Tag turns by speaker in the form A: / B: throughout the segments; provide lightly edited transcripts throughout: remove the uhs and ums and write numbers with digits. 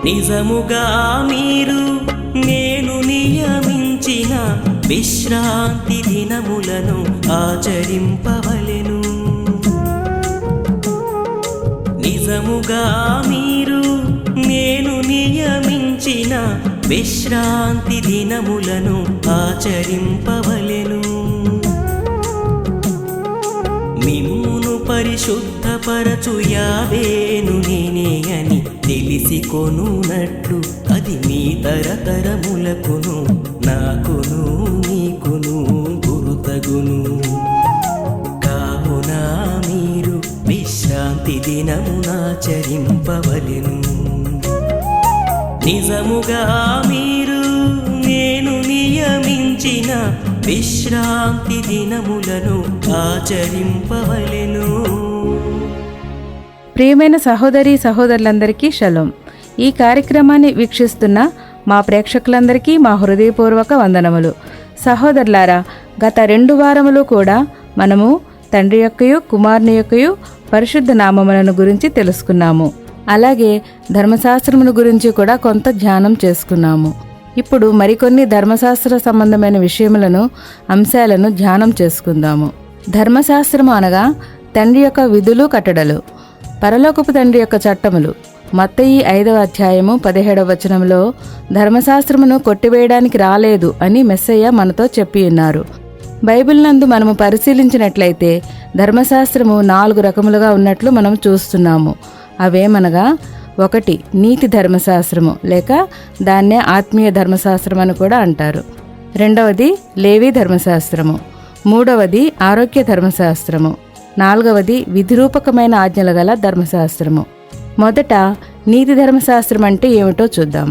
A: నిజముగా మీరు నేను నియమించిన విశ్రాంతి దినములను ఆచరింపవలెను. నిజముగా మీరు నేను నియమించిన విశ్రాంతి దినములను ఆచరింపవలెను. మిమ్మును పరిశుద్ధపరచు యావేను నేనే అని తెలిసి కొనునట్లు అది మీ తరతరములకును నాకును నీకును గురుతగును. కావున మీరు విశ్రాంతి దినమునాచరింపవలెను. నిజముగా మీరు నేను నియమించిన విశ్రాంతి దినములను ఆచరింపవలెను.
B: ప్రియమైన సహోదరి సహోదరులందరికీ షలోం. ఈ కార్యక్రమాన్ని వీక్షిస్తున్న మా ప్రేక్షకులందరికీ మా హృదయపూర్వక వందనములు. సహోదరులారా, గత 2 వారములు కూడా మనము తండ్రి యొక్కయు కుమారుని యొక్కయు పరిశుద్ధ నామములను గురించి తెలుసుకున్నాము. అలాగే ధర్మశాస్త్రముల గురించి కూడా కొంత ధ్యానం చేసుకున్నాము. ఇప్పుడు మరికొన్ని ధర్మశాస్త్ర సంబంధమైన అంశాలను ధ్యానం చేసుకుందాము. ధర్మశాస్త్రము అనగా తండ్రి యొక్క విధులు కట్టడలు, పరలోకపు తండ్రి యొక్క చట్టములు. మత్తయి 5వ అధ్యాయము 17వ వచనంలో ధర్మశాస్త్రమును కొట్టివేయడానికి రాలేదు అని మెస్సయ్య మనతో చెప్పి ఉన్నారు. బైబిల్ నందు మనము పరిశీలించినట్లయితే ధర్మశాస్త్రము 4 రకములుగా ఉన్నట్లు మనం చూస్తున్నాము. అవేమనగా 1 నీతి ధర్మశాస్త్రము లేక దాన్నే ఆత్మీయ ధర్మశాస్త్రం అని కూడా అంటారు. 2వది లేవీ ధర్మశాస్త్రము. 3వది ఆరోగ్య ధర్మశాస్త్రము. 4వది విధిరూపకమైన ఆజ్ఞలు గల ధర్మశాస్త్రము. మొదట నీతి ధర్మశాస్త్రం అంటే ఏమిటో చూద్దాం.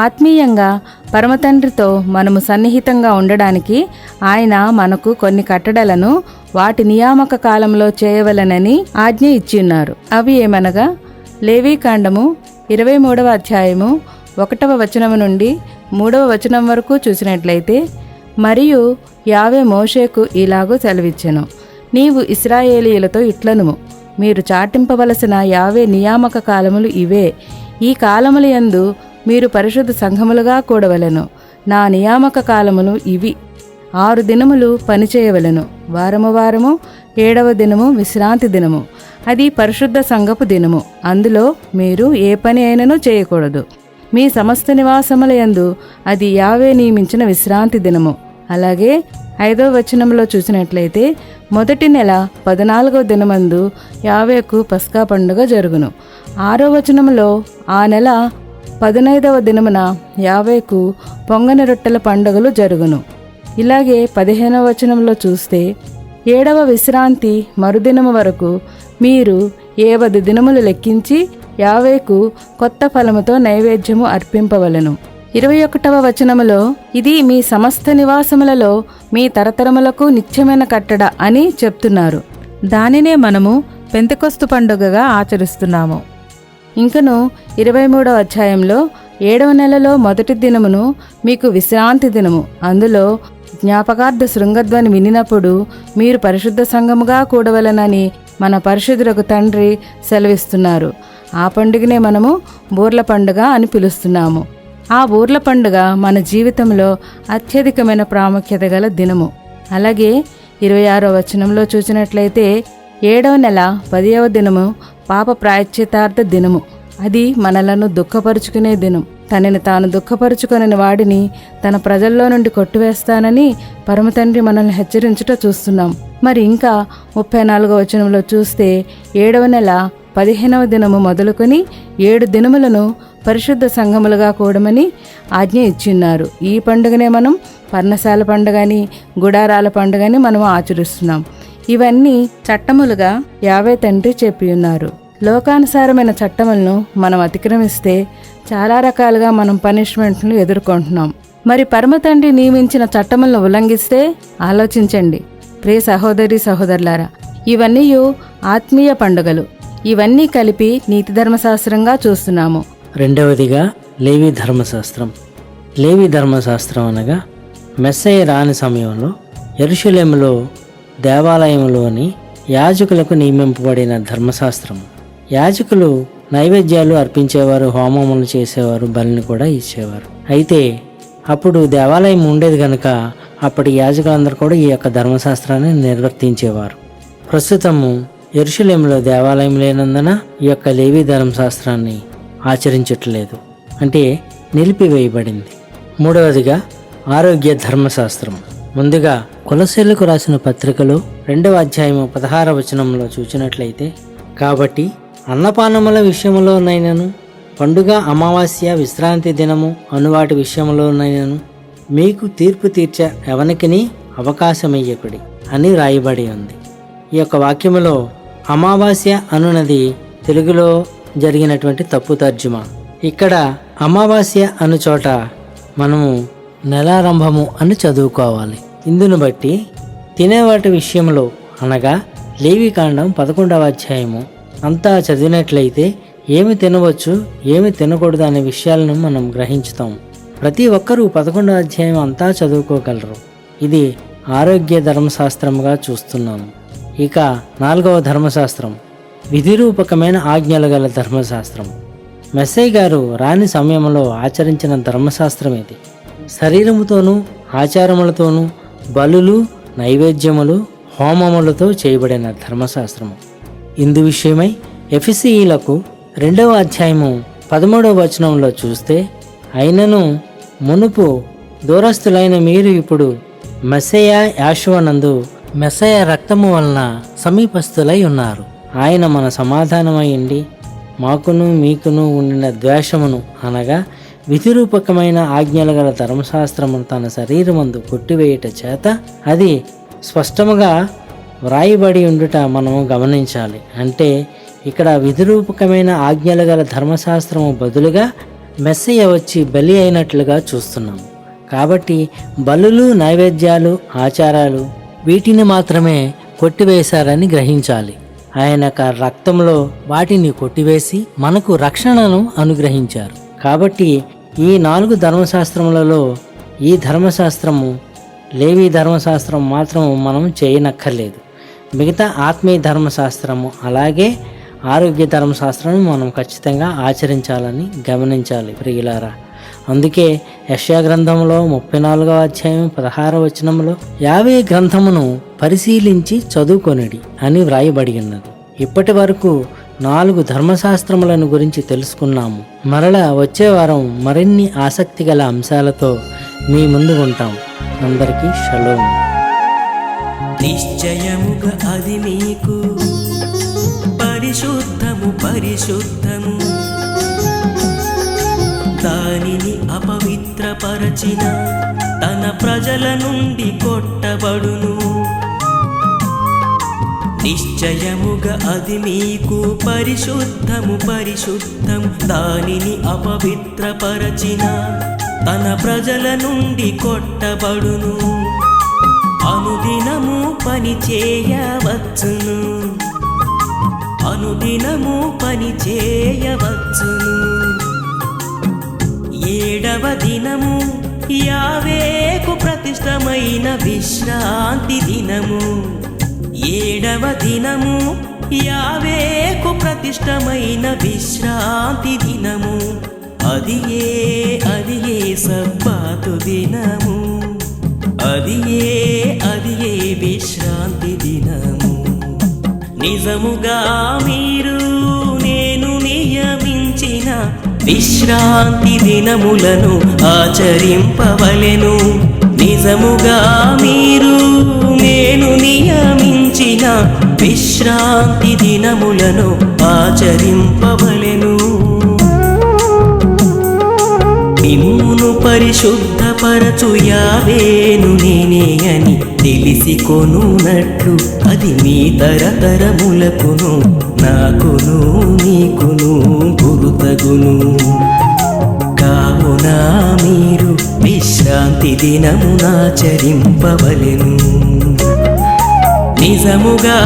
B: ఆత్మీయంగా పరమతండ్రితో మనము సన్నిహితంగా ఉండడానికి ఆయన మనకు కొన్ని కట్టడలను వాటి నియామక కాలంలో చేయవలెనని ఆజ్ఞ ఇచ్చిన్నారు. అవి ఏమనగా లేవీకాండము 23వ అధ్యాయము 1వ వచనము నుండి 3వ వచనం వరకు చూసినట్లయితే, మరియు యావే మోషేకు ఇలాగూ సెలవిచ్చెను, నీవు ఇశ్రాయేలీయులతో ఇట్లనుము, మీరు చాటింపవలసిన యావే నియామక కాలములు ఇవే. ఈ కాలముల యందు మీరు పరిశుద్ధ సంఘములుగా కూడవలెను. నా నియామక కాలములు ఇవి. 6 దినములు పనిచేయవలెను. వారము 7వ దినము విశ్రాంతి దినము. అది పరిశుద్ధ సంఘపు దినము. అందులో మీరు ఏ పని అయినను చేయకూడదు. మీ సమస్త నివాసముల యందు అది యావే నియమించిన విశ్రాంతి దినము. అలాగే 5వ వచనంలో చూసినట్లయితే, మొదటి నెల 14వ దినమందు యావేకు పస్కా పండుగ జరుగును. 6వ వచనంలో ఆ నెల 15వ దినమున యావేకు పొంగని రొట్టెల పండుగలు జరుగును. ఇలాగే 15వ వచనంలో చూస్తే 7వ విశ్రాంతి మరుదినము వరకు మీరు 7 దినములు లెక్కించి యావేకు కొత్త ఫలముతో నైవేద్యము అర్పింపవలెను. 21వ వచనములో ఇది మీ సమస్త నివాసములలో మీ తరతరములకు నిత్యమైన కట్టడ అని చెప్తున్నారు. దానినే మనము పెంతెకొస్తు పండుగగా ఆచరిస్తున్నాము. ఇంకను 23వ అధ్యాయంలో 7వ నెలలో మొదటి దినమును మీకు విశ్రాంతి దినము. అందులో జ్ఞాపకార్థ శృంగధ్వని వినినప్పుడు మీరు పరిశుద్ధ సంఘముగా కూడవలెనని మన పరిశుద్ధులకు తండ్రి సెలవిస్తున్నారు. ఆ పండుగనే మనము బూర్ల పండుగ అని పిలుస్తున్నాము. ఆ బూర్ల పండుగ మన జీవితంలో అత్యధికమైన ప్రాముఖ్యత గల దినము. అలాగే 26వ వచనంలో చూసినట్లయితే 7వ నెల 10వ దినము పాప ప్రాయశ్చితార్థ దినము. అది మనలను దుఃఖపరుచుకునే దినం. తనని తాను దుఃఖపరుచుకొనని వాడిని తన ప్రజల్లో నుండి కొట్టివేస్తానని పరమతండ్రి మనల్ని హెచ్చరించుట చూస్తున్నాం. మరి ఇంకా 34వ వచనంలో చూస్తే 7వ నెల 15వ దినము మొదలుకొని 7 దినములను పరిశుద్ధ సంఘములుగా కూడమని ఆజ్ఞ ఇచ్చిన్నారు. ఈ పండుగనే మనం పర్ణశాల పండుగని, గుడారాల పండుగని మనం ఆచరిస్తున్నాం. ఇవన్నీ చట్టములుగా యావే తండ్రి చెప్పి ఉన్నారు. లోకానుసారమైన చట్టములను మనం అతిక్రమిస్తే చాలా రకాలుగా మనం పనిష్మెంట్లను ఎదుర్కొంటున్నాం. మరి పరమ తండ్రి నియమించిన చట్టములను ఉల్లంఘిస్తే ఆలోచించండి. ప్రియ సహోదరి సహోదరులారా, ఇవన్నీ ఆత్మీయ పండుగలు. ఇవన్నీ కలిపి నీతి ధర్మశాస్త్రంగా చూస్తున్నాము.
C: రెండవదిగా లేవీ ధర్మశాస్త్రం. లేవీ ధర్మశాస్త్రం అనగా మెస్సయ్య రాని సమయంలో యెరూషలేములో దేవాలయంలోని యాజకులకు నియమింపబడిన ధర్మశాస్త్రము. యాజకులు నైవేద్యాలు అర్పించేవారు, హోమములు చేసేవారు, బలిని కూడా ఇచ్చేవారు. అయితే అప్పుడు దేవాలయం ఉండేది కనుక అప్పటి యాజకులందరూ కూడా ఈ యొక్క ధర్మశాస్త్రాన్ని నిర్వర్తించేవారు. ప్రస్తుతము యెరూషలేములో దేవాలయం లేనందున ఈ యొక్క లేవీ ధర్మశాస్త్రాన్ని ఆచరించట్లేదు, అంటే నిలిపివేయబడింది. మూడవదిగా ఆరోగ్య ధర్మశాస్త్రం. ముందుగా కొలస్సీలకు రాసిన పత్రికలో 2వ అధ్యాయము 16వ వచనంలో చూసినట్లయితే, కాబట్టి అన్నపానముల విషయములోనైనను, పండుగ, అమావాస్య, విశ్రాంతి దినము అనువాటి విషయంలోనైనను మీకు తీర్పు తీర్చ ఎవనికిని అవకాశమయ్యకుడి అని రాయబడి ఉంది. ఈ యొక్క వాక్యములో అమావాస్య అనున్నది తెలుగులో జరిగినటువంటి తప్పు తర్జుమా. ఇక్కడ అమావాస్య అను చోట మనము నెలారంభము అని చదువుకోవాలి. ఇందును బట్టి తినేవాటి విషయంలో అనగా లేవీకాండం 11వ అధ్యాయము అంతా చదివినట్లయితే ఏమి తినవచ్చు, ఏమి తినకూడదు అనే విషయాలను మనం గ్రహించుతాం. ప్రతి ఒక్కరూ 11వ అధ్యాయం అంతా చదువుకోగలరు. ఇది ఆరోగ్య ధర్మశాస్త్రముగా చూస్తున్నాము. ఇక 4వ ధర్మశాస్త్రం విధిరూపకమైన ఆజ్ఞలు గల ధర్మశాస్త్రం. మెస్సయ్య గారు రాని సమయంలో ఆచరించిన ధర్మశాస్త్రం ఇది. శరీరముతోనూ ఆచారములతోనూ బలులు, నైవేద్యములు, హోమములతో చేయబడిన ధర్మశాస్త్రము. ఇందు విషయమై ఎఫెసీయులకు 2వ అధ్యాయము 13వ వచనంలో చూస్తే, అయినను మునుపు దూరస్థులైన మీరు ఇప్పుడు మెస్సయ్య యాషువనందు మెస్సయ్య రక్తము వలన సమీపస్థులై ఉన్నారు. ఆయన మన సమాధానమైండి మాకును మీకును ఉండిన ద్వేషమును అనగా విధిరూపకమైన ఆజ్ఞలు గల ధర్మశాస్త్రమును తన శరీరమందు కొట్టివేయుట చేత అది స్పష్టముగా వ్రాయబడి ఉండుట మనము గమనించాలి. అంటే ఇక్కడ విధిరూపకమైన ఆజ్ఞలు గల ధర్మశాస్త్రము బదులుగా మెస్సయ్య వచ్చి బలి అయినట్లుగా చూస్తున్నాము. కాబట్టి బలులు, నైవేద్యాలు, ఆచారాలు వీటిని మాత్రమే కొట్టివేశారని గ్రహించాలి. ఆయన రక్తంలో వాటిని కొట్టివేసి మనకు రక్షణను అనుగ్రహించారు. కాబట్టి ఈ 4 ధర్మశాస్త్రములలో ఈ ధర్మశాస్త్రము, లేవీ ధర్మశాస్త్రం మాత్రము మనం చేయనక్కర్లేదు. మిగతా ఆత్మీయ ధర్మశాస్త్రము అలాగే ఆరోగ్య ధర్మశాస్త్రం మనం ఖచ్చితంగా ఆచరించాలని గమనించాలి ప్రియులారా. అందుకే యెషయా గ్రంథంలో 34వ అధ్యాయం 16వ వచనంలో యావే గ్రంథమును పరిశీలించి చదువుకొనిడి అని వ్రాయబడి ఉన్నది. ఇప్పటి వరకు 4 ధర్మశాస్త్రములను గురించి తెలుసుకున్నాము. మరలా వచ్చే వారం మరిన్ని ఆసక్తి గల అంశాలతో మీ ముందు ఉంటాం. అందరికీ షలోమ్.
A: నిశ్చయముగా అది మీకు పరిశుద్ధము, పరిశుద్ధము. దానిని అపవిత్రపరచిన తన ప్రజల నుండి కొట్టబడును. నిశ్చయముగా అది మీకు పరిశుద్ధము, పరిశుద్ధము. దానిని అపవిత్రపరచిన తన ప్రజల నుండి కొట్టబడును. అనుదినము పని చేయవచ్చును, అనుదినము పని చేయవచ్చును. 7వ దినము యావేకు ప్రతిష్టమైన విశ్రాంతి దినము. 7వ దినము యావేకు ప్రతిష్టమైన విశ్రాంతి దినము. అది ఏ సబ్బాతు దినము. అది ఏ విశ్రాంతి దినము. నిజముగా మీరు నేను నియమించిన విశ్రాంతి దినములను ఆచరింపవలెను. నిజముగా మీరు నేను నియమించిన విశ్రాంతి దినములను ఆచరింపవలెను. మిమ్మును పరిశుద్ధపరచు యావేను నేనే అని తెలిసి కొనున్నట్లు అది మీ తరతరములకును నాకును నీకును గురుతగును. కావున మీరు విశ్రాంతి దినమునాచరింపవలెను. నిజముగా